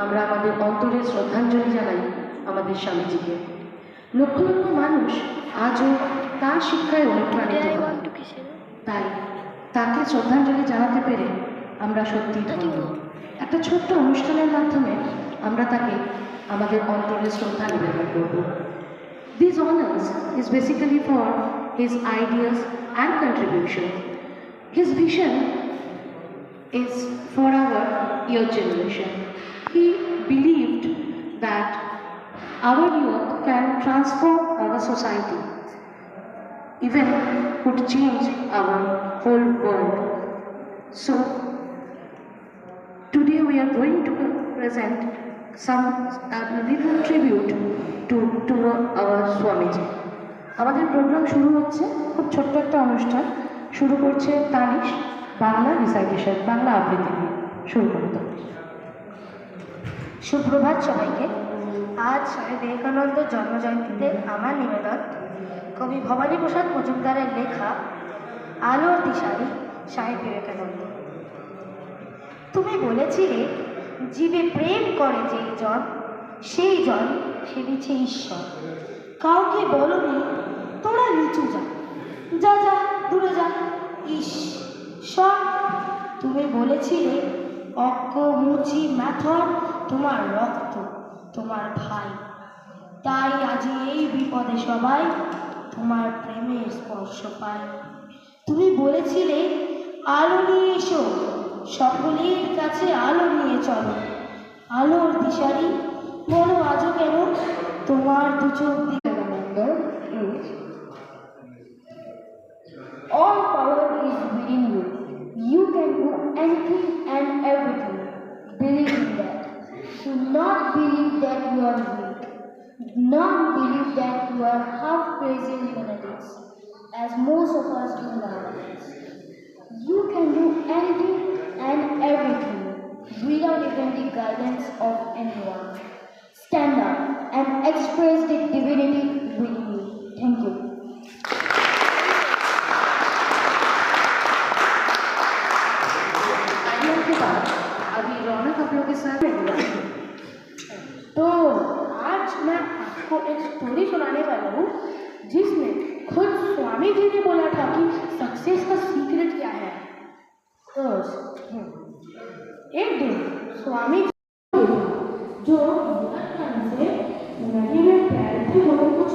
আমরা আমাদের অন্তরে শ্রদ্ধাঞ্জলি জানাই আমাদের স্বামীজিকে। লক্ষ লক্ষ মানুষ আজও তার শিক্ষায় অনুপ্রাণিত হয়। তাই তাকে শ্রদ্ধাঞ্জলি জানাতে পেরে আমরা সত্যি ধন্য। একটা ছোট্ট অনুষ্ঠানের মাধ্যমে আমরা তাকে আমাদের অন্তরে শ্রদ্ধা নিবেদন করব। These honors is basically for his ideas and contribution. His vision is for our youth generation. He believed that our youth can transform our society, even could change our whole world. So today we are going to present some little tribute to our Swamiji. আমাদের programme শুরু হচ্ছে, খুব ছোট্ট একটা অনুষ্ঠান শুরু করছে Tanish Bangla recitation, Bangla আবৃত্তি দিয়ে শুরু করে দেব। সুপ্রভাত সবাইকে। আজ স্বামী বিবেকানন্দ জন্মজয়ন্তীতে আমার নিবেদন কবি ভবানী প্রসাদ মজুমদারের লেখা আলোর দিশারি স্বামী বিবেকানন্দ। তুমি বলেছিলে, জীবে প্রেম করে যেই জন, সেই জন সেবিছে ঈশ্বর। কাউকে বলনি তোরা নিচু যা, যা যা দূরে যা, ঈশ্বর। তুমি বলেছিলে, অক্ষ মুচি ম্যাথর তোমার রক্ত, তোমার ভাই। তাই আজি এই বিপদে সবাই তোমার প্রেমের স্পর্শ পায়। তুমি বলেছিলে, আলো নিয়ে এসো, সকলের কাছে আলো নিয়ে চলো। আলোর দিশারি বলো আজও কেন তোমার দু চোখ দিয়ে। All power is within you. You can do anything and everything. Believe in that. Do not believe that you are weak. Do not believe that you are half crazy lunatics, as most of us do nowadays. You can do anything and everything without even the guidance of anyone. Stand up and express the divinity within you. Thank you. अभी रौनक आप लोगों के साथ तो आज मैं आपको एक स्टोरी सुनाने वाला हूँ जिसमें खुद स्वामी जी ने बोला था कि सक्सेस का सीक्रेट क्या है। तो एक दिन स्वामी जो से नदी में तैरते हुए कुछ